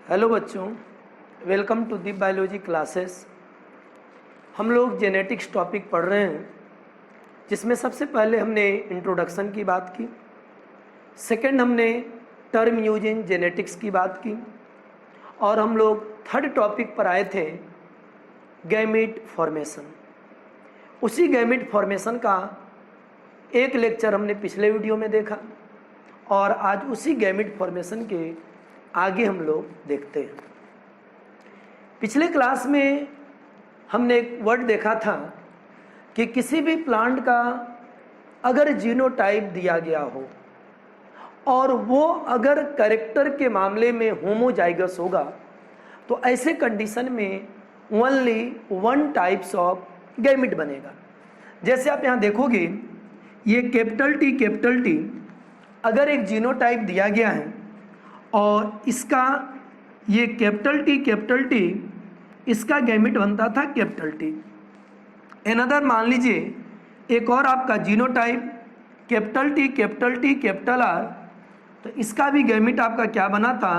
Hello बच्चों, welcome to the biology classes. हम लोग जेनेटिक्स टॉपिक पढ़ रहे हैं, जिसमें सबसे पहले हमने इंट्रोडक्शन की बात की, सेकंड हमने टर्म यूज इन जेनेटिक्स की बात की, और हम लोग थर्ड टॉपिक पर आए थे गैमीट फॉर्मेशन। उसी गैमीट फॉर्मेशन का एक लेक्चर हमने पिछले वीडियो में देखा और आज उसी गैमीट फॉर्मेशन के आगे हम लोग देखते हैं। पिछले क्लास में हमने एक वर्ड देखा था कि किसी भी प्लांट का अगर जीनोटाइप दिया गया हो और वो अगर कैरेक्टर के मामले में होमोजाइगस होगा तो ऐसे कंडीशन में only one types of gamete बनेगा। जैसे आप यहाँ देखोगे, ये कैपिटल टी अगर एक जीनोटाइप दिया गया है और इसका ये कैपिटल टी इसका गैमीट बनता था कैपिटल टी। अनदर मान लीजिए एक और आपका जीनोटाइप कैपिटल आर, तो इसका भी गैमीट आपका क्या बना था,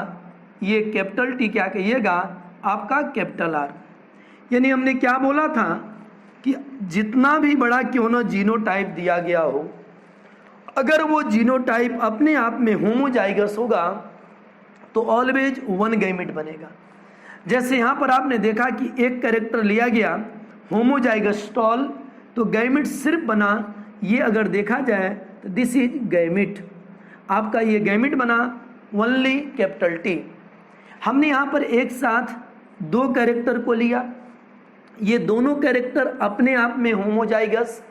ये कैपिटल टी क्या कहिएगा आपका कैपिटल आर। यानी हमने क्या बोला था कि जितना भी बड़ा क्यों ना जीनोटाइप दिया गया हो, अगर वो जीनोटाइप अपने आप में होमोजाइगस होगा तो ऑलवेज वन गैमीट बनेगा। जैसे यहाँ पर आपने देखा कि एक कैरेक्टर लिया गया होमोजाइगस स्टॉल, तो गैमीट सिर्फ बना, ये अगर देखा जाए तो दिस इज गैमीट, आपका ये गैमीट बना ओनली कैपिटल टी। हमने यहाँ पर एक साथ दो कैरेक्टर को लिया, ये दोनों कैरेक्टर अपने आप में होमोजाइगस,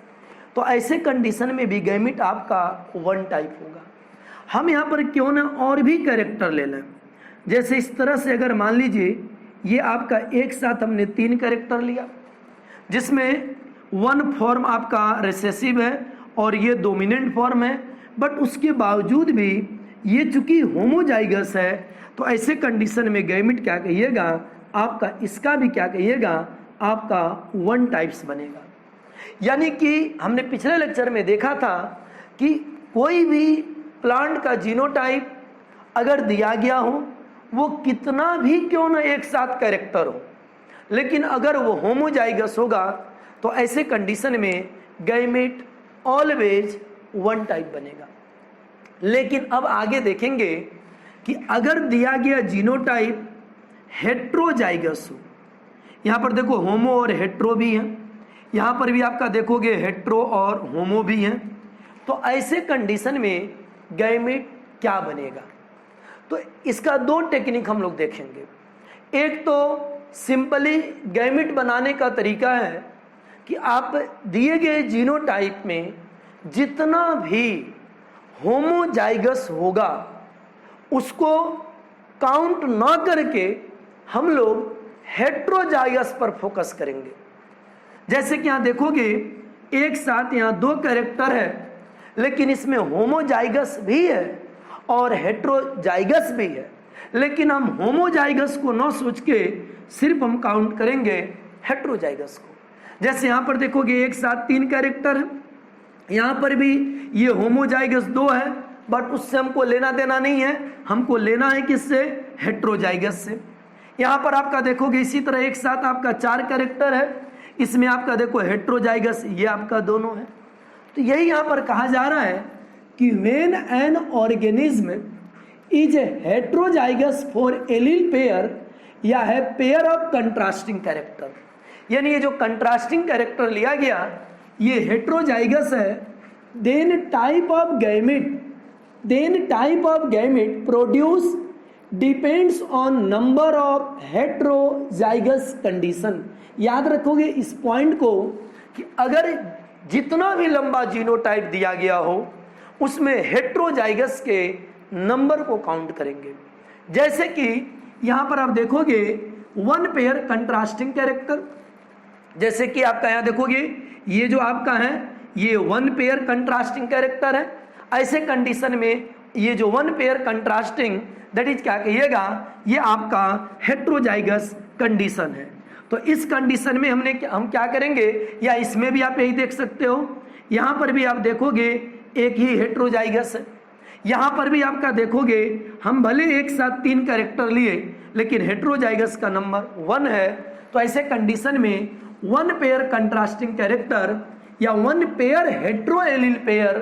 तो ऐसे कंडीशन में भी गैमीट आपका वन टाइप होगा। हम यहाँ पर क्यों ना और भी कैरेक्टर ले लें, जैसे इस तरह से अगर मान लीजिए ये आपका एक साथ हमने तीन कैरेक्टर लिया, जिसमें वन फॉर्म आपका रिसेसिव है और ये डोमिनेंट फॉर्म है, बट उसके बावजूद भी ये चूंकि होमोजाइगस है, तो ऐसे कंडीशन में गैमीट क्या कहिएगा आपका, इसका भी क्या कहिएगा आपका वन टाइप्स बनेगा। यानी कि हमने पिछले लेक्चर में देखा था कि कोई भी प्लांट का जीनोटाइप अगर दिया गया हो, वो कितना भी क्यों ना एक साथ कैरेक्टर हो, लेकिन अगर वो होमोजाइगस होगा तो ऐसे कंडीशन में गैमीट ऑलवेज वन टाइप बनेगा। लेकिन अब आगे देखेंगे कि अगर दिया गया जीनोटाइप हेट्रोजाइगस हो, यहाँ पर देखो होमो और हेट्रो भी है, यहाँ पर भी आपका देखोगे हेट्रो और होमो भी है, तो ऐसे कंडीशन में गैमीट क्या बनेगा। तो इसका दो टेक्निक हम लोग देखेंगे। एक तो सिंपली गैमीट बनाने का तरीका है कि आप दिए गए जीनोटाइप में जितना भी होमोजाइगस होगा उसको काउंट ना करके हम लोग हेट्रोजाइगस पर फोकस करेंगे। जैसे कि यहाँ देखोगे एक साथ यहाँ दो कैरेक्टर है, लेकिन इसमें होमोजाइगस भी है और हेट्रोजाइगस भी है, लेकिन हम होमोजाइगस को न सोच के सिर्फ हम काउंट करेंगे हेट्रोजाइगस को। जैसे यहाँ पर देखोगे एक साथ तीन कैरेक्टर है, यहाँ पर भी ये होमोजाइगस दो है, बट उससे हमको लेना देना नहीं है, हमको लेना है किससे, हेट्रोजाइगस से। यहाँ पर आपका देखोगे इसी तरह एक साथ आपका चार कैरेक्टर है, इसमें आपका देखो हेट्रोजाइगस ये आपका दोनों है। तो यही यहाँ पर कहा जा रहा है कि when an organism is heterozygous for allele pair या है पेयर ऑफ कंट्रास्टिंग कैरेक्टर, यानी ये जो कंट्रास्टिंग कैरेक्टर लिया गया ये हेट्रोजाइगस है, then type of gamete produce depends on number of heterozygous condition. याद रखोगे इस पॉइंट को कि अगर जितना भी लंबा जीनोटाइप दिया गया हो उसमें हेट्रोजाइगस के नंबर को काउंट करेंगे। जैसे कि यहाँ पर आप देखोगे वन पेयर कंट्रास्टिंग कैरेक्टर, जैसे कि आपका यहाँ देखोगे ये जो आपका है ये वन पेयर कंट्रास्टिंग कैरेक्टर है। ऐसे कंडीशन में ये जो one pair contrasting that is क्या कहिएगा, ये आपका हेट्रोजाइगस कंडीशन है। तो इस कंडीशन में हम क्या करेंगे, या इसमें भी आप यही देख सकते हो, यहाँ पर भी आप देखोगे एक ही हेट्रोजाइगस है, यहाँ पर भी आपका देखोगे हम भले एक साथ तीन कैरेक्टर लिए लेकिन हेट्रोजाइगस का नंबर 1 है, तो ऐसे कंडीशन में 1 पेयर कंट्रास्टिंग कैरेक्टर या 1 पेयर हेट्रो एलील पेयर,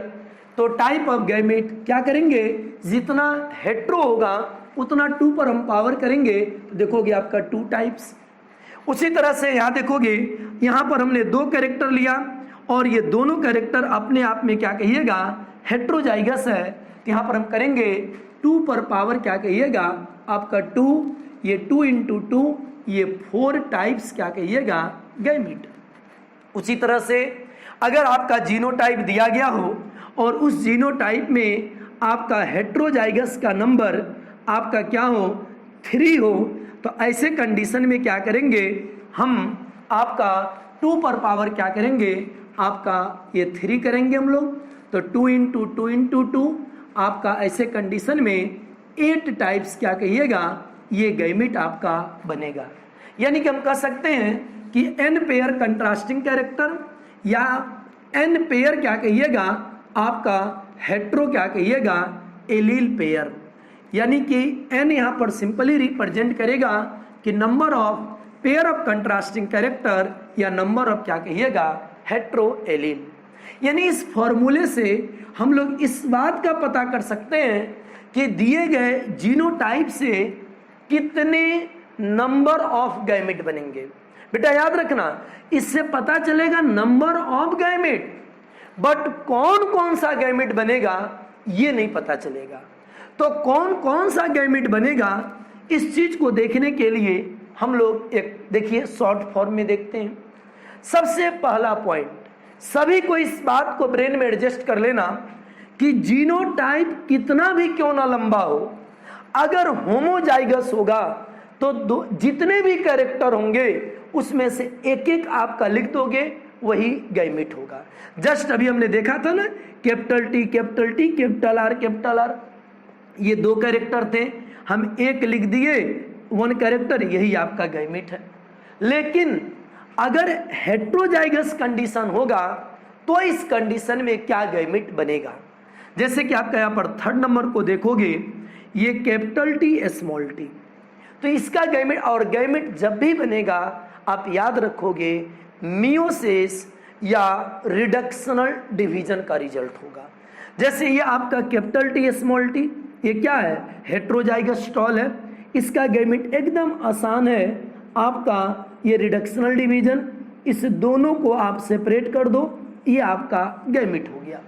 तो टाइप ऑफ गैमेट क्या करेंगे, जितना हेट्रो होगा उतना 2 पर हम पावर करेंगे, तो देखोगे आपका 2 टाइप्स। उसी तरह से यहाँ देखोगे, यहाँ पर हमने 2 कैरेक्टर लिया और ये दोनों कैरेक्टर अपने आप में क्या कहिएगा, हेट्रोजाइगस है, तो यहाँ पर हम करेंगे 2 पर पावर क्या कहिएगा आपका 2, ये 2 × 2, ये 4 टाइप्स क्या कहिएगा गैमीट। उसी तरह से अगर आपका जीनोटाइप दिया गया हो और उस जीनोटाइप में आपका हेट्रोजाइगस का नंबर आपका क्या हो 3 हो, तो ऐसे कंडीशन में क्या करेंगे हम आपका 2 पर पावर क्या करेंगे आपका ये 3 करेंगे हम लोग, तो 2 × 2 × 2 आपका ऐसे कंडीशन में 8 टाइप्स क्या कहिएगा ये गैमीट आपका बनेगा। यानी कि हम कह सकते हैं कि n पेयर कंट्रास्टिंग कैरेक्टर या n पेयर क्या कहिएगा आपका हेट्रो क्या कहिएगा एलील पेयर, यानी कि n यहाँ पर सिंपली रिप्रेजेंट करेगा कि number of pair of contrasting character या नंबर ऑफ क्या कहिएगा हेट्रो एलील। यानी इस फॉर्मूले से हम लोग इस बात का पता कर सकते हैं कि दिए गए जीनोटाइप से कितने नंबर ऑफ गैमेट बनेंगे। बेटा याद रखना, इससे पता चलेगा नंबर ऑफ गैमेट, बट कौन कौन सा गैमेट बनेगा ये नहीं पता चलेगा। तो कौन कौन सा गैमेट बनेगा इस चीज को देखने के लिए हम लोग एक देखिए शॉर्ट फॉर्म में देखते हैं। सबसे पहला पॉइंट, सभी को इस बात को ब्रेन में एडजस्ट कर लेना कि जीनोटाइप कितना भी क्यों ना लंबा हो, अगर होमोजाइगस होगा तो जितने भी कैरेक्टर होंगे उसमें से एक एक आपका लिख दोगे, वही गैमेट होगा। जस्ट अभी हमने देखा था ना capital T capital T capital R capital R, ये 2 कैरेक्टर थे, हम एक लिख दिए 1 कैरेक्टर, यही आपका गैमेट है। लेकिन अगर हेट्रोजाइगस कंडीशन होगा तो इस कंडीशन में क्या गैमेट बनेगा, जैसे कि आपका यहाँ पर 3rd नंबर को देखोगे, ये कैपिटल टी स्मॉल टी, तो इसका गैमेट, और गैमेट जब भी बनेगा आप याद रखोगे मियोसिस या रिडक्शनल डिवीजन का रिजल्ट होगा। जैसे ये आपका कैपिटल टी स्मॉल टी, ये क्या है हेट्रोजाइगस स्टॉल है, इसका गैमेट एकदम आसान है आपका ये रिडक्शनल डिवीजन, इस दोनों को आप सेपरेट कर दो, ये आपका गैमेट हो गया।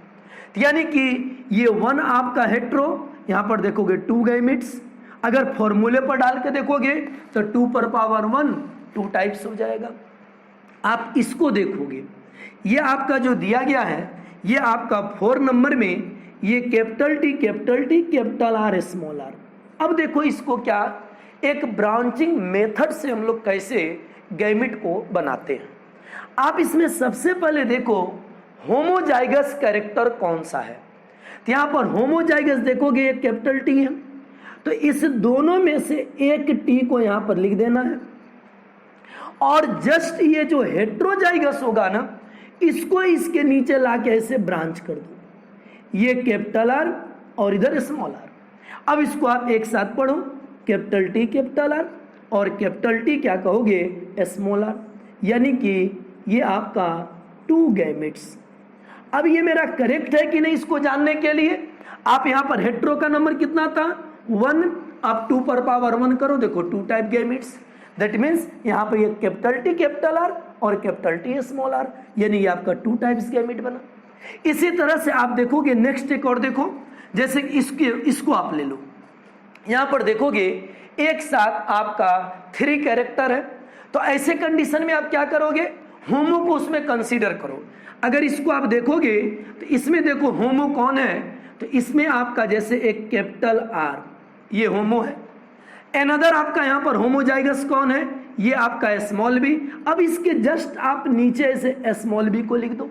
यानी कि ये 1 आपका हेट्रो, यहाँ पर देखोगे 2 गैमेट्स, अगर फॉर्मूले पर डाल के देखोगे तो 2 पर पावर 1 2 टाइप्स हो जाएगा। आप इसको देखोगे, ये आपका जो दिया गया है ये आपका 4 नंबर में ये capital T capital R small R. अब देखो इसको क्या एक ब्रांचिंग मेथड से हम लोग कैसे गैमेट को बनाते हैं। आप इसमें सबसे पहले देखो होमोजाइगस कैरेक्टर कौन सा है, तो यहाँ पर होमोजाइगस देखोगे एक कैपिटल टी है, तो इस दोनों में से एक टी को यहाँ पर लिख देना है, और जस्ट ये जो हेट्रोजाइगस होगा ना इसको इसके नीचे लाके ऐसे ब्रांच कर दो, ये कैपिटल आर और इधर स्मॉल आर। अब इसको आप एक साथ पढ़ो, कैपिटल टी कैपिटल आर और कैपिटल टी क्या कहोगे स्मॉल आर, यानी कि ये आपका 2 गैमेट्स। अब ये मेरा करेक्ट है कि नहीं इसको जानने के लिए आप यहाँ पर हेट्रो का नंबर कितना था 1, आप 2 पर पावर 1 करो, देखो 2 टाइप गैमेट्स, दैट मीन्स यहाँ पर ये कैपिटल टी कैपिटल आर और कैपिटल टी स्मॉल आर, यानी ये आपका 2 टाइप्स गैमेट बना। इसी तरह से आप देखोगे नेक्स्ट एक और देखो, जैसे इसको आप ले लो, यहाँ पर देखोगे एक साथ आपका 3 कैरेक्टर है, तो ऐसे कंडीशन में आप क्या करोगे होमो को उसमें कंसीडर करो। अगर इसको आप देखोगे तो इसमें देखो होमो कौन है, तो इसमें आपका जैसे एक कैपिटल आर ये होमो है, एनदर आपका यहाँ पर होमोजाइगस कौन है ये आपका स्मॉल बी। अब इसके जस्ट आप नीचे ऐसे स्मॉल बी को लिख दो।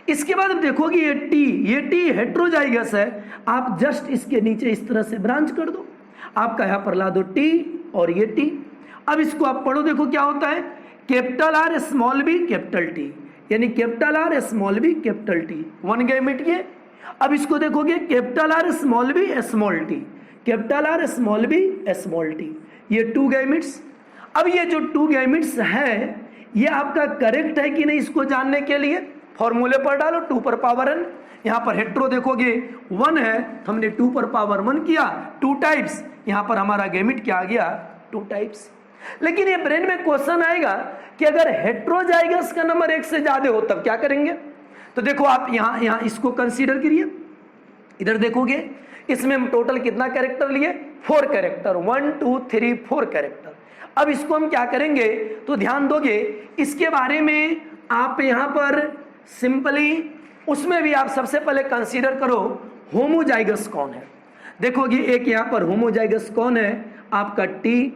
इसके बाद आप देखोगे ये टी हेट्रोजाइगस है, आप जस्ट इसके नीचे इस तरह से ब्रांच कर दो, आपका यहाँ पर ला दो टी और ये टी। अब इसको आप पढ़ो, देखो क्या होता है capital R small B capital T, यानी capital R small B capital T 1 gamete ये। अब इसको देखोगे capital R small B small T, capital R small B small T, ये 2 गैमेट्स। अब ये जो 2 गैमेट्स है ये आपका करेक्ट है कि नहीं, इसको जानने के लिए फॉर्मूले पर डालो 2 पर पावर n। यहाँ पर हेट्रो देखोगे 1 है, तो हमने 2 पर पावर 1 किया, 2 टाइप्स। यहाँ पर हमारा गैमेट क्या आ गया, 2 टाइप्स। लेकिन ये ब्रेन में क्वेश्चन आएगा कि अगर हेट्रोजाइगस का नंबर 1 से ज्यादा हो तब क्या करेंगे। तो देखो आप यहाँ इसको कंसीडर करिए, इधर देखोगे इसमें हम टोटल कितना कैरेक्टर लिए, 4 कैरेक्टर, 1 2 3 4 कैरेक्टर। अब इसको हम क्या करेंगे, तो ध्यान दोगे इसके बारे में आप यहाँ पर सिंपली, उसमें भी आप सबसे पहले कंसीडर करो होमोजाइगस कौन है। देखोगे एक यहाँ पर होमोजाइगस कौन है, आपका टी,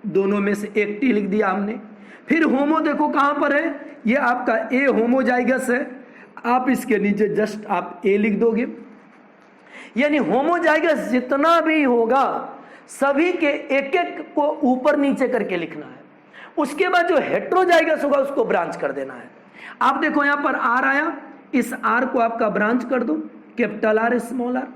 दोनों में से एक टी लिख दिया हमने। फिर होमो देखो कहाँ पर है, ये आपका ए होमोजाइगस है, आप इसके नीचे जस्ट आप ए लिख दोगे। यानी होमोजाइगस जितना भी होगा सभी के एक एक को ऊपर नीचे करके लिखना है। उसके बाद जो हेट्रोजाइगस होगा उसको ब्रांच कर देना है। आप देखो यहाँ पर आर आया, इस आर को आपका ब्रांच कर दो, कैपिटल आर स्मॉल आर।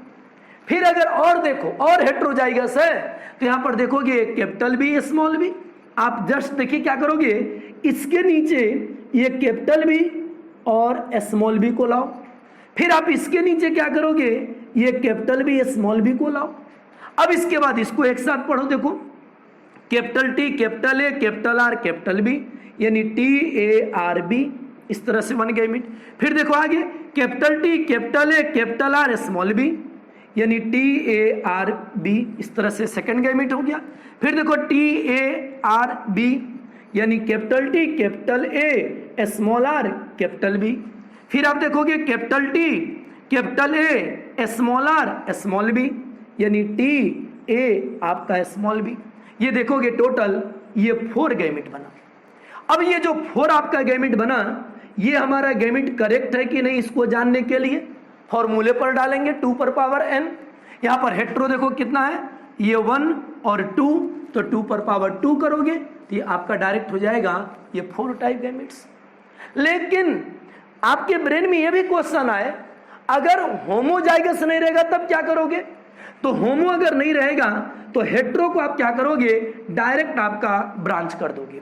फिर अगर और देखो और हेट्रोजाइगस है तो यहाँ पर देखोगे कैपिटल बी स्मॉल बी। आप जस्ट देखिए क्या करोगे, इसके नीचे ये कैपिटल बी और स्मॉल बी को लाओ। फिर आप इसके नीचे क्या करोगे, ये कैपिटल बी स्मॉल बी को लाओ। अब इसके बाद इसको एक साथ पढ़ो, देखो capital T, capital A, capital R, capital B, यानी टी ए आर बी, इस तरह से 1 गैमेट। फिर देखो आगे capital T, capital A, capital R, small B, यानी टी ए आर बी, इस तरह से 2nd गैमेट हो गया। फिर देखो टी ए आर बी, यानी capital T, capital A, small R, capital B. फिर आप देखोगे capital T, capital A, small R, small B, यानी टी ए आपका स्मॉल बी। ये देखोगे टोटल ये 4 गैमेट बना। अब ये जो 4 आपका गैमेट बना, ये हमारा गैमेट करेक्ट है कि नहीं, इसको जानने के लिए फॉर्मूले पर डालेंगे 2 पर पावर n। यहाँ पर हेट्रो देखो कितना है, ये 1 और 2, तो 2 पर पावर 2 करोगे तो ये आपका डायरेक्ट हो जाएगा ये 4 टाइप गैमेट्स। लेकिन आपके ब्रेन में ये भी क्वेश्चन आए, अगर होमोजाइगस नहीं रहेगा तब क्या करोगे। तो होमो अगर नहीं रहेगा तो हेट्रो को आप क्या करोगे, डायरेक्ट आपका ब्रांच कर दोगे।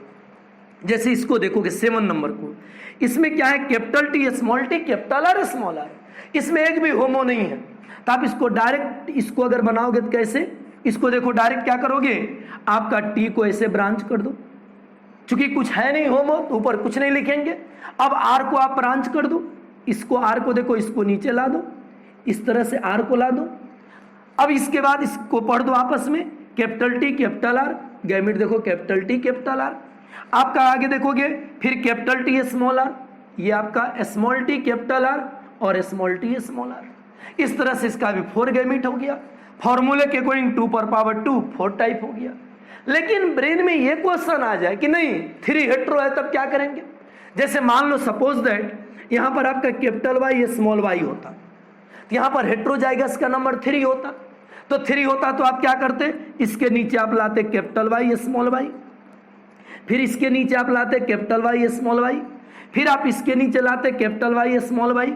जैसे इसको देखोगे 7 नंबर को, इसमें क्या है, capital T small T, capital R small R, इसमें एक भी होमो नहीं है। तो आप इसको डायरेक्ट, इसको अगर बनाओगे तो कैसे, इसको देखो डायरेक्ट क्या करोगे, आपका टी को ऐसे ब्रांच कर दो, चूंकि कुछ है नहीं होमो तो ऊपर कुछ नहीं लिखेंगे। अब आर को आप ब्रांच कर दो, इसको आर को देखो इसको नीचे ला दो, इस तरह से आर को ला दो। अब इसके बाद इसको पढ़ दो आपस में, capital T, capital are, gamete देखो कैपिटल टी, कैपिटल आर। आपका आगे देखोगे फिर कैपिटल टी स्मॉल आर, ये आपका स्मॉल टी कैपिटल आर और स्मॉल टी स्मॉल आर। इस तरह से इसका भी 4 गैमेट हो गया। फॉर्मूले के अकॉर्डिंग 2 पर पावर 2 4 टाइप हो गया। लेकिन ब्रेन में ये क्वेश्चन आ जाए कि नहीं 3 हेट्रो है तब क्या करेंगे। जैसे मान लो सपोज दैट यहाँ पर आपका कैपिटल वाई स्मॉल वाई होता, तो यहाँ पर हेट्रोजाइगस का नंबर 3 होता, तो 3 होता तो आप क्या करते, इसके नीचे आप लाते कैपिटल वाई स्मॉल वाई, फिर इसके नीचे आप लाते कैपिटल वाई स्मॉल वाई, फिर आप इसके नीचे लाते कैपिटल वाई स्मॉल वाई,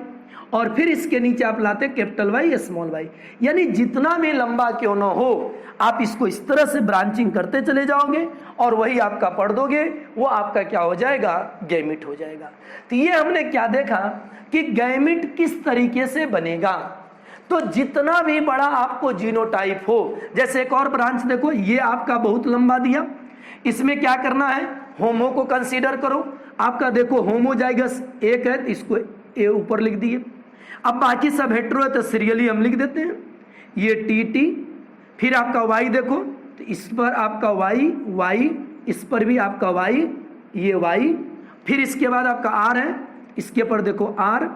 और फिर इसके नीचे आप लाते कैपिटल वाई स्मॉल वाई। यानी जितना भी लंबा क्यों ना हो आप इसको इस तरह से ब्रांचिंग करते चले जाओगे और वही आपका पढ़ दोगे, वो आपका क्या हो जाएगा, गैमेट हो जाएगा। तो ये हमने क्या देखा कि गैमेट किस तरीके से बनेगा। तो जितना भी बड़ा आपको जीनोटाइप हो, जैसे एक और ब्रांच देखो, ये आपका बहुत लंबा दिया, इसमें क्या करना है, होमो को कंसीडर करो। आपका देखो होमोजाइगस 1 है तो इसको ए ऊपर लिख दिए। अब बाकी सब हेट्रो है तो सीरियली हम लिख देते हैं, ये टी टी, फिर आपका वाई देखो तो इस पर आपका वाई वाई, इस पर भी आपका वाई, ये वाई, फिर इसके बाद आपका आर है, इसके पर देखो आर,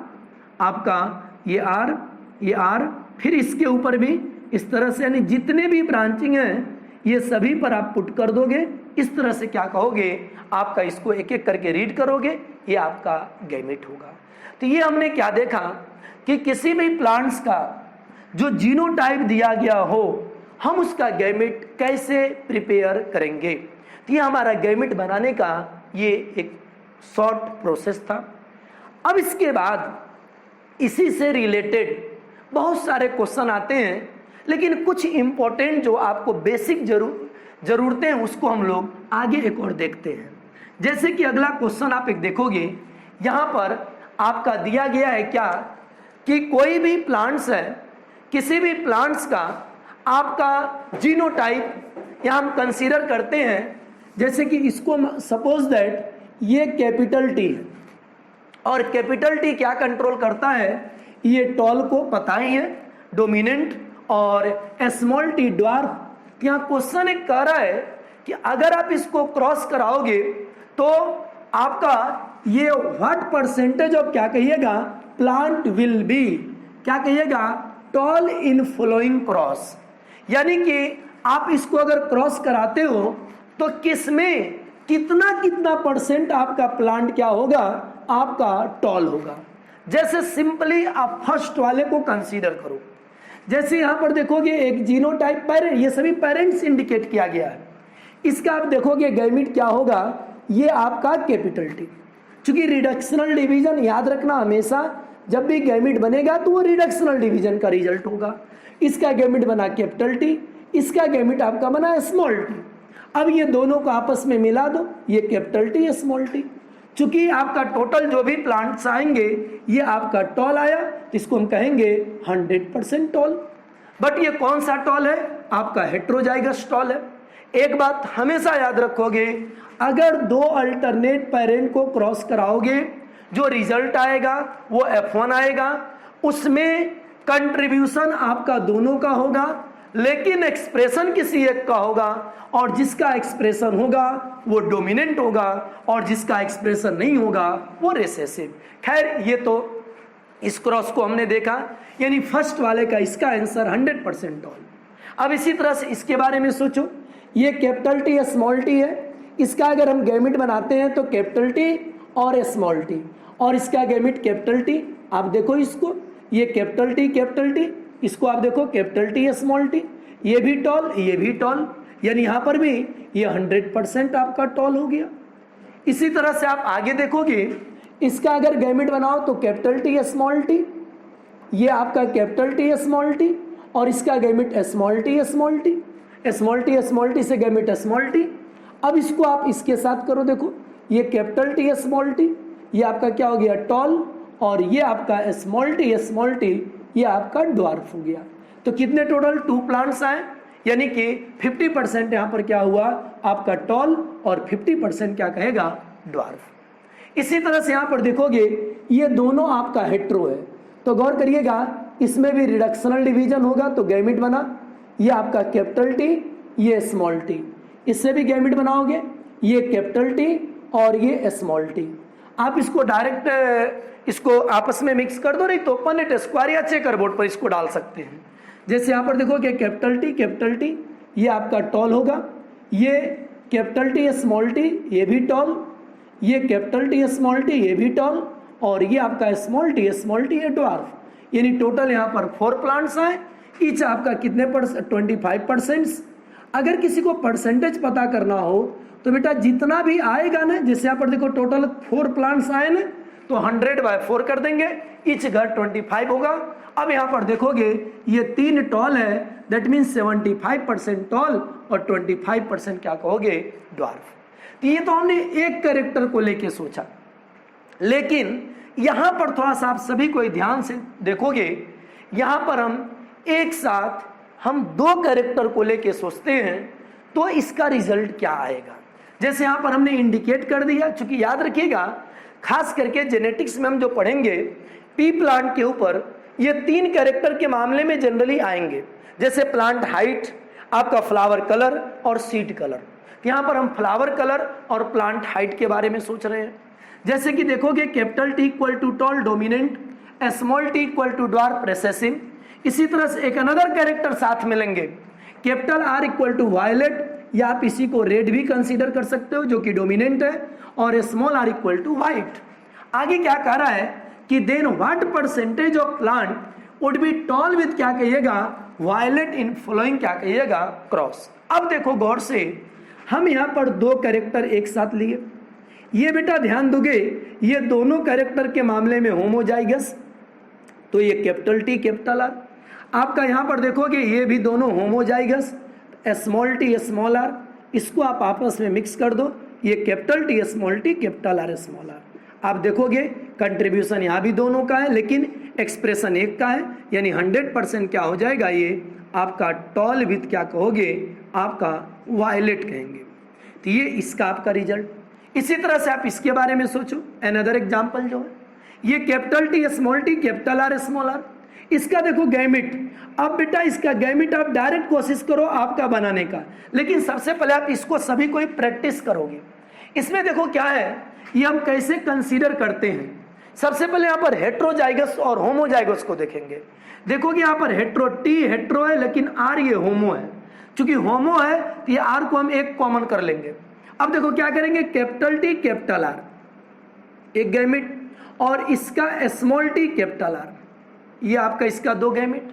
आपका ये आर, ये आर, फिर इसके ऊपर भी इस तरह से, यानी जितने भी ब्रांचिंग हैं ये सभी पर आप पुट कर दोगे। इस तरह से क्या कहोगे, आपका इसको एक एक करके रीड करोगे, ये आपका गैमेट होगा। तो ये हमने क्या देखा कि किसी भी प्लांट्स का जो जीनोटाइप दिया गया हो हम उसका गैमेट कैसे प्रिपेयर करेंगे। तो ये हमारा गैमेट बनाने का ये एक शॉर्ट प्रोसेस था। अब इसके बाद इसी से रिलेटेड बहुत सारे क्वेश्चन आते हैं, लेकिन कुछ इंपॉर्टेंट जो आपको बेसिक जरूर ज़रूरतें हैं उसको हम लोग आगे एक और देखते हैं। जैसे कि अगला क्वेश्चन आप एक देखोगे, यहाँ पर आपका दिया गया है क्या कि कोई भी प्लांट्स है, किसी भी प्लांट्स का आपका जीनोटाइप यहाँ हम कंसीडर करते हैं। जैसे कि इसको सपोज दैट ये कैपिटल टी है और कैपिटल टी क्या कंट्रोल करता है, ये टॉल को पता ही है, डोमिनेंट, और स्मॉल टी ड्वार्फ। यहाँ क्वेश्चन एक कह रहा है कि अगर आप इसको क्रॉस कराओगे तो आपका ये व्हाट परसेंटेज ऑफ क्या कहिएगा, प्लांट विल बी, क्या कहिएगा, टॉल इन फॉलोइंग क्रॉस। यानी कि आप इसको अगर क्रॉस कराते हो तो किसमें कितना कितना परसेंट आपका प्लांट क्या होगा, आपका टॉल होगा। जैसे सिंपली आप फर्स्ट वाले को कंसीडर करो। जैसे यहां पर देखोगे एक जीनोटाइप पेरेंट, ये सभी पेरेंट्स इंडिकेट किया गया है। इसका आप देखोगे गैमीट क्या होगा, ये आपका कैपिटल टी। चूंकि रिडक्शनल डिवीजन याद रखना, हमेशा जब भी गैमीट बनेगा तो वो रिडक्शनल डिवीजन का रिजल्ट होगा। इसका गैमीट बना कैपिटल टी, इसका गैमीट आपका बना स्मॉल टी। अब ये दोनों को आपस में मिला दो, ये कैपिटल टी स्मॉल टी। चूंकि आपका टोटल जो भी प्लांट्स आएंगे ये आपका टॉल आया, इसको हम कहेंगे 100% टॉल। बट ये कौन सा टॉल है, आपका हेट्रोजाइगस टॉल है। एक बात हमेशा याद रखोगे, अगर दो अल्टरनेट पेरेंट को क्रॉस कराओगे जो रिजल्ट आएगा वो F1 आएगा, उसमें कंट्रीब्यूशन आपका दोनों का होगा लेकिन एक्सप्रेशन किसी एक का होगा, और जिसका एक्सप्रेशन होगा वो डोमिनेंट होगा और जिसका एक्सप्रेशन नहीं होगा वो रिसेसिव। खैर ये तो इस क्रॉस को हमने देखा, यानी फर्स्ट वाले का इसका आंसर 100% टॉल। अब इसी तरह से इसके बारे में सोचो, ये कैपिटल टी स्मॉल टी है, इसका अगर हम गैमिट बनाते हैं तो कैपिटल टी और स्मॉल टी, और इसका गैमिट कैपिटल टी। आप देखो इसको, ये कैपिटल टी, इसको आप देखो कैपिटल टी स्मॉल टी, ये भी टॉल, ये भी टॉल, यानी यहाँ पर भी ये 100% आपका टॉल हो गया। इसी तरह से आप आगे देखोगे, इसका अगर गैमिट बनाओ तो कैपिटल टी स्मॉल टी, ये आपका कैपिटल टी स्मॉल टी, और इसका gamete small T small T, small T से गैमिट स्मॉल टी। अब इसको आप इसके साथ करो, देखो ये कैपिटल टी स्मॉल टी, ये आपका क्या हो गया, टॉल, और ये आपका स्मॉल टी, ये आपका ड्वार्फ हो गया। तो कितने टोटल 2 प्लांट्स आए, यानी कि 50% यहाँ पर क्या हुआ, आपका टॉल, और 50% क्या कहेगा, ड्वार्फ। इसी तरह से यहाँ पर देखोगे ये दोनों आपका हेट्रो है, तो गौर करिएगा इसमें भी रिडक्शनल डिवीजन होगा, तो गैमिट बना, ये आपका कैपिटल टी, ये स्मॉल टी। इससे भी गैमिट बनाओगे, ये कैपिटल टी और ये स्मॉल टी। आप इसको डायरेक्ट इसको आपस में मिक्स कर दो, नहीं तो ओपन नेट स्क्वायर या चेकर बोर्ड पर इसको डाल सकते हैं। जैसे यहाँ पर देखोगे कैपिटल टी, ये आपका टॉल होगा, ये कैपिटल टी स्मॉल टी, ये भी टॉल, ये कैपिटल टी स्मॉल टी, ये भी टॉल, और ये आपका स्मॉल टी ये ड्वार्फ। यानी टोटल यहाँ पर 4 प्लांट्स आए, ईच आपका कितने % 25%। अगर किसी को परसेंटेज पता करना हो तो बेटा जितना भी आएगा ना, जैसे यहाँ पर देखो टोटल 4 प्लांट्स आए ना, तो 100/4 कर देंगे, ईच घर 25 होगा। अब यहाँ पर देखोगे ये 3 टॉल है, दैट मीन्स 75% टॉल और 25% क्या कहोगे, ड्वार्फ। तो ये तो हमने एक कैरेक्टर को लेके सोचा, लेकिन यहाँ पर थोड़ा सा आप सभी को ध्यान से देखोगे, यहाँ पर हम एक साथ हम 2 कैरेक्टर को लेके सोचते हैं तो इसका रिजल्ट क्या आएगा। जैसे यहाँ पर हमने इंडिकेट कर दिया, चूंकि याद रखिएगा खास करके जेनेटिक्स में हम जो पढ़ेंगे पी प्लांट के ऊपर, ये 3 कैरेक्टर के मामले में जनरली आएंगे। जैसे प्लांट हाइट, आपका फ्लावर कलर और सीड कलर। यहाँ पर हम फ्लावर कलर और प्लांट हाइट के बारे में सोच रहे हैं। जैसे कि देखोगे capital T equal to tall dominant, small T equal to dwarf recessive. इसी तरह से एक अनदर कैरेक्टर साथ मिलेंगे, capital R equal to violet, या आप इसी को रेड भी कंसीडर कर सकते हो जो कि डोमिनेंट है, और small R equal to white. आगे क्या कह रहा है कि then what percentage of plant would be tall with क्या कहिएगा, वायलेट इन फॉलोइंग क्या कहिएगा, क्रॉस। अब देखो गौर से, हम यहाँ पर 2 कैरेक्टर एक साथ लिए, ये बेटा ध्यान दोगे ये दोनों कैरेक्टर के मामले में होमोजाइगस, तो ये कैपिटल टी कैपिटल आर। आपका यहाँ पर देखोगे ये भी दोनों homozygous, small T small R, इसको आप आपस में मिक्स कर दो, ये capital T small T capital R small R. आप देखोगे कंट्रीब्यूशन यहाँ भी दोनों का है लेकिन एक्सप्रेशन एक का है, यानी 100% क्या हो जाएगा, ये आपका टॉल विथ क्या कहोगे, आपका वायलेट कहेंगे। तो ये इसका आपका रिजल्ट। इसी तरह से आप इसके बारे में सोचो, अनदर एग्जाम्पल जो है ये capital T small T capital R small R, इसका देखो गैमिट। अब बेटा इसका गैमिट आप डायरेक्ट कोशिश करो आपका बनाने का, लेकिन सबसे पहले आप इसको सभी को प्रैक्टिस करोगे। इसमें देखो क्या है, ये हम कैसे कंसीडर करते हैं। सबसे पहले यहाँ पर हेट्रोजाइगस और होमोजाइगस को देखेंगे। देखोगे यहाँ पर हेट्रो टी हेट्रो है लेकिन आर ये होमो है। चूंकि होमो है तो ये आर को हम एक कॉमन कर लेंगे। अब देखो क्या करेंगे, कैपिटल टी कैपिटल आर एक गैमिट और इसका स्मॉल टी कैपिटल आर, ये आपका इसका दो गैमिट,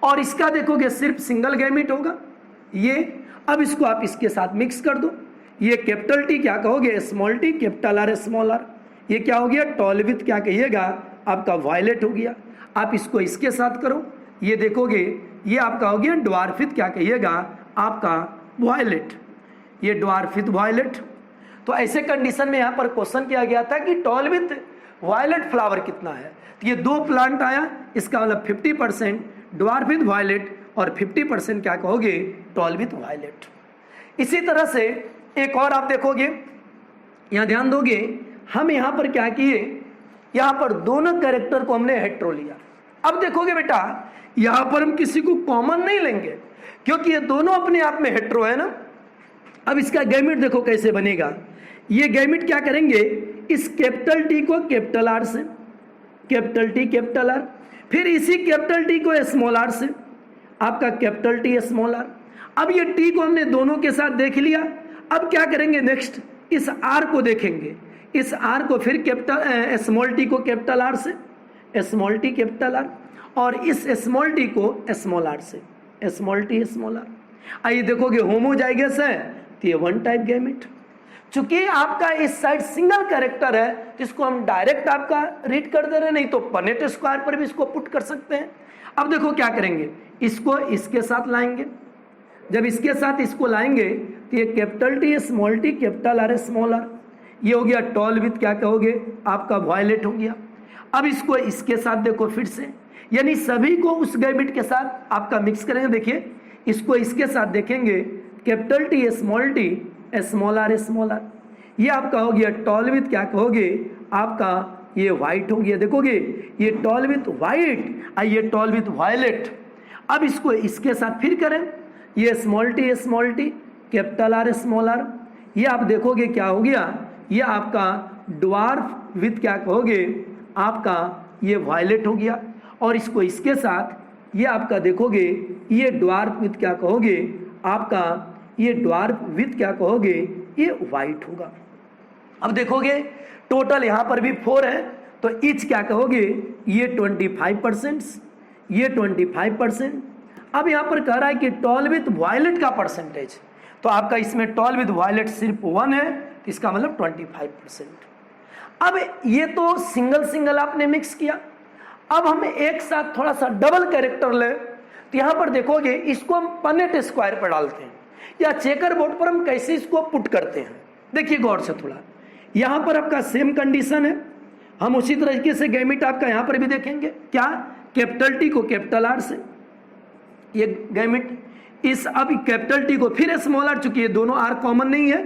और इसका देखोगे सिर्फ सिंगल गैमिट होगा ये। अब इसको आप इसके साथ मिक्स कर दो, ये कैपिटल टी क्या कहोगे, small T capital R small R, ये क्या हो गया, टॉल विथ क्या कहिएगा, आपका वायलेट हो गया। आप इसको इसके साथ करो, ये देखोगे ये आपका हो गया ड्वार्फिथ क्या कहिएगा, आपका वायलेट, ये ड्वार्फिथ वायलेट। तो ऐसे कंडीशन में यहाँ पर क्वेश्चन किया गया था कि टॉल विथ वायलेट फ्लावर कितना है, तो ये दो प्लांट आया, इसका मतलब 50% ड्वार्फिथ वायलेट और 50% क्या कहोगे, टॉल विथ वायलेट। इसी तरह से एक और आप देखोगे, यहाँ ध्यान दोगे, हम यहाँ पर क्या किए, यहाँ पर दोनों कैरेक्टर को हमने हेट्रो लिया। अब देखोगे बेटा यहाँ पर हम किसी को कॉमन नहीं लेंगे क्योंकि ये दोनों अपने आप में हेट्रो है ना। अब इसका गैमिट देखो कैसे बनेगा, ये गैमिट क्या करेंगे, इस कैपिटल टी को कैपिटल आर से, कैपिटल टी कैपिटल आर, फिर इसी कैपिटल टी को स्मॉल आर से, आपका कैपिटल टी स्मॉल आर। अब ये टी को हमने दोनों के साथ देख लिया। अब क्या करेंगे नेक्स्ट, इस आर को देखेंगे, इस आर को फिर कैपिटल स्मॉल टी को कैपिटल आर से, स्मॉल टी कैपिटल आर, और इस स्मॉल टी को स्मॉल आर से, स्मॉल टी स्मॉल आर। आइए देखोगे होमोजाइगस है तो ये वन टाइप गैमेट। चूंकि आपका इस साइड सिंगल कैरेक्टर है तो इसको हम डायरेक्ट आपका रीड कर दे रहे हैं, नहीं तो पनेट स्क्वायर पर भी इसको पुट कर सकते हैं। अब देखो क्या करेंगे, इसको इसके साथ लाएंगे, जब इसके साथ इसको लाएंगे तो ये capital T small T capital R small R, ये हो गया टॉल विथ क्या कहोगे, आपका वायलेट हो गया। अब इसको इसके साथ देखो फिर से, यानी सभी को उस गैमिट के साथ आपका मिक्स करेंगे। देखिए इसको इसके साथ देखेंगे, capital T small R small R, ये आपका हो गया टॉल विथ क्या कहोगे, आपका ये वाइट हो गया। देखोगे ये टॉल विथ वाइट, ये टॉल विथ वायलेट। अब इसको इसके साथ फिर करें, ये small T capital R small R, ये आप देखोगे क्या हो गया, ये आपका ड्वार्फ विथ क्या कहोगे, आपका ये वायलेट हो गया। और इसको इसके साथ ये आपका देखोगे, ये ड्वार्फ विथ क्या कहोगे, आपका ये ड्वार्फ विथ क्या कहोगे, ये वाइट होगा। अब देखोगे टोटल यहाँ पर भी 4 है तो ईच क्या कहोगे, ये 25%, ये 25%। अब यहाँ पर कह रहा है कि टॉल विथ वायलेट का परसेंटेज, तो आपका इसमें टॉल विथ वायलेट सिर्फ 1 है, तो इसका मतलब 25%। अब ये तो सिंगल सिंगल आपने मिक्स किया। अब हम एक साथ थोड़ा सा डबल कैरेक्टर ले, तो यहाँ पर देखोगे इसको हम पनेट स्क्वायर पर डालते हैं या चेकर बोर्ड पर हम कैसे इसको पुट करते हैं। देखिए गौर से थोड़ा, यहाँ पर आपका सेम कंडीशन है, हम उसी तरीके से गैमिट आपका यहाँ पर भी देखेंगे, क्या कैपिटल टी को कैपिटल आर से, ये गैमिट इस, अब कैपिटल टी को फिर स्मॉल आर, चूंकि ये दोनों आर कॉमन नहीं है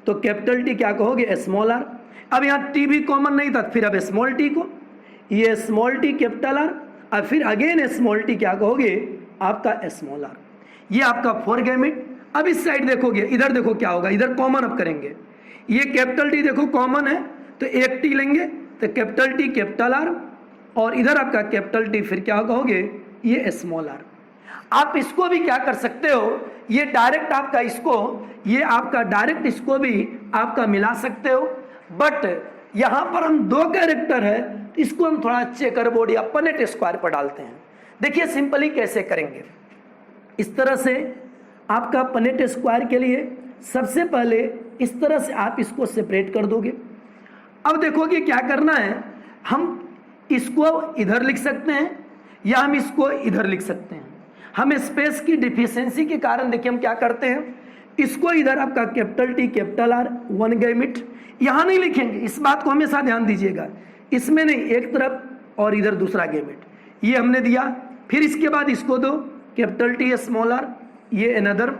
तो कैपिटल टी क्या कहोगे, स्मॉल आर। अब यहाँ टी भी कॉमन नहीं था, फिर अब स्मॉल टी को, ये स्मॉल टी कैपिटल आर, और फिर अगेन स्मॉल टी क्या कहोगे, आपका स्मॉल आर। ये आपका 4 गैमिट। अब इस साइड देखोगे, इधर देखो क्या होगा, इधर कॉमन अब करेंगे, ये कैपिटल टी देखो कॉमन है तो एक टी लेंगे, तो कैपिटल टी कैपिटल आर, और इधर आपका कैपिटल टी फिर क्या कहोगे, ये स्मॉल आर। आप इसको भी क्या कर सकते हो, ये डायरेक्ट आपका इसको, ये आपका डायरेक्ट इसको भी आपका मिला सकते हो, बट यहाँ पर हम 2 कैरेक्टर है, इसको हम थोड़ा चेकर बोर्ड या पनेट स्क्वायर पर डालते हैं। देखिए सिंपली कैसे करेंगे, इस तरह से आपका पनेट स्क्वायर के लिए सबसे पहले इस तरह से आप इसको सेपरेट कर दोगे। अब देखोगे क्या करना है, हम इसको इधर लिख सकते हैं या हम इसको इधर लिख सकते हैं। हम स्पेस की डिफिशियंसी के कारण देखिए हम क्या करते हैं, इसको इधर आपका capital T capital are 1 gamete, यहां नहीं लिखेंगे, इस बात को हमेशा ध्यान दीजिएगा, इसमें नहीं, एक तरफ और इधर दूसरा गैमिट, ये हमने दिया। फिर इसके बाद इसको दो कैपिटल टी स्मॉल आर, ये अनदर,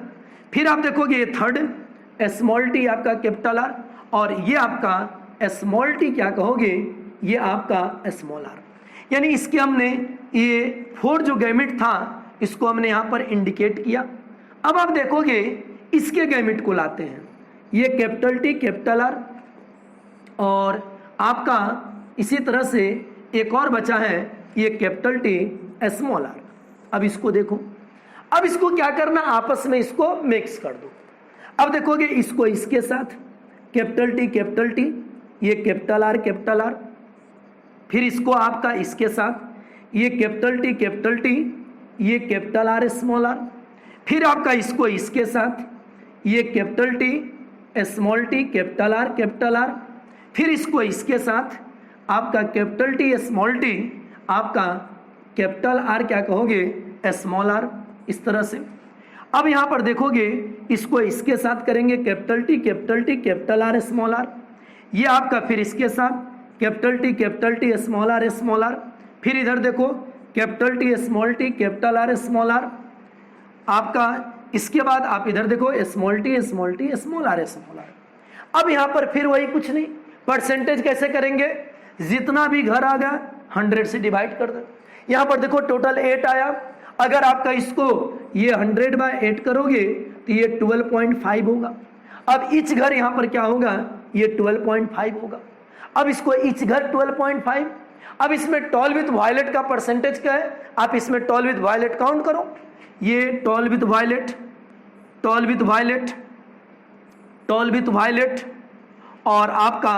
फिर आप देखोगे ये थर्ड स्मॉल टी आपका कैपिटल आर, और ये आपका स्मॉल टी क्या कहोगे, ये आपका स्मॉल आर। यानी इसके हमने ये 4 जो गैमिट था इसको हमने यहाँ पर इंडिकेट किया। अब आप देखोगे इसके गैमिट को लाते हैं, ये कैपिटल टी कैपिटल आर, और आपका इसी तरह से एक और बचा है ये कैपिटल टी स्मॉल आर। अब इसको देखो, अब इसको क्या करना, आपस में इसको मिक्स कर दो। अब देखोगे इसको इसके साथ कैपिटल टी ये कैपिटल आर, फिर इसको आपका इसके साथ ये कैपिटल टी ये कैपिटल आर स्मॉल आर, फिर आपका इसको इसके साथ ये capital T small T capital are, फिर इसको इसके साथ आपका कैपिटल टी स्मॉल टी आपका कैपिटल आर क्या कहोगे स्मॉल आर, इस तरह से। अब यहाँ पर देखोगे इसको इसके साथ करेंगे capital T capital R small R, ये आपका फिर इसके साथ कैपिटल टी स्मॉल आर, फिर इधर देखो capital T capital R small R, आपका इसके बाद आप इधर देखो स्मॉल टी स्मॉल आर। अब यहाँ पर फिर वही कुछ नहीं, परसेंटेज कैसे करेंगे, जितना भी घर आ गया 100 से डिवाइड कर दो। यहाँ पर देखो टोटल 8 आया, अगर आपका इसको ये 100/8 करोगे तो ये 12.5 होगा। अब ईच घर यहाँ पर क्या होगा, ये 12.5 होगा। अब इसको ईच घर 12.5, अब इसमें टॉल विथ वायलेट का परसेंटेज क्या है, आप इसमें टॉल विथ वायलेट काउंट करो, ये टॉल विथ वायलेट, और आपका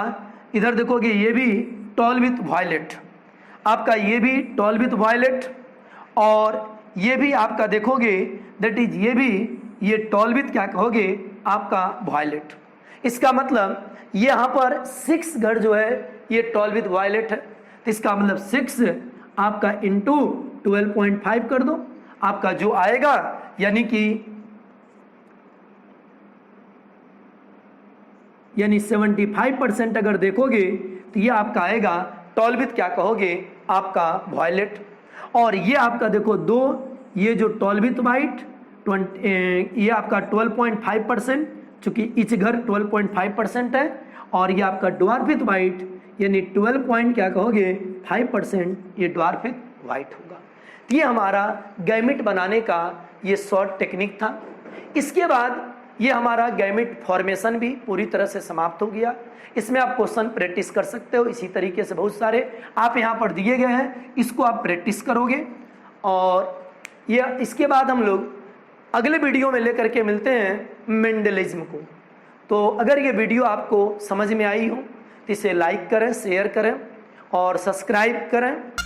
इधर देखोगे ये भी टॉल विथ वायलेट, आपका ये भी टॉल विथ वायलेट, और ये भी आपका देखोगे दैट इज ये टॉल विथ क्या कहोगे आपका वायलेट। इसका मतलब ये यहाँ पर 6 घर जो है ये टॉल विथ वायलेट है, तो इसका मतलब 6 आपका इंटू 12.5 कर दो, आपका जो आएगा यानी 75% अगर देखोगे तो ये आपका आएगा टॉल विथ क्या कहोगे आपका वायलेट। और ये आपका देखो 2, ये जो टॉल विथ वाइट ये आपका 12.5%, चूंकि ईच घर 12.5% है, और ये आपका ड्वार्फ विथ वाइट यानी 12 क्या कहोगे 5%, ये ड्वार्फ विथ वाइट होगा। ये हमारा गैमिट बनाने का ये शॉर्ट टेक्निक था। इसके बाद ये हमारा गैमिट फॉर्मेशन भी पूरी तरह से समाप्त हो गया। इसमें आप क्वेश्चन प्रैक्टिस कर सकते हो, इसी तरीके से बहुत सारे आप यहाँ पर दिए गए हैं, इसको आप प्रैक्टिस करोगे। और ये इसके बाद हम लोग अगले वीडियो में लेकर के मिलते हैं मेंडलिज्म को। तो अगर ये वीडियो आपको समझ में आई हो तो इसे लाइक करें, शेयर करें और सब्सक्राइब करें।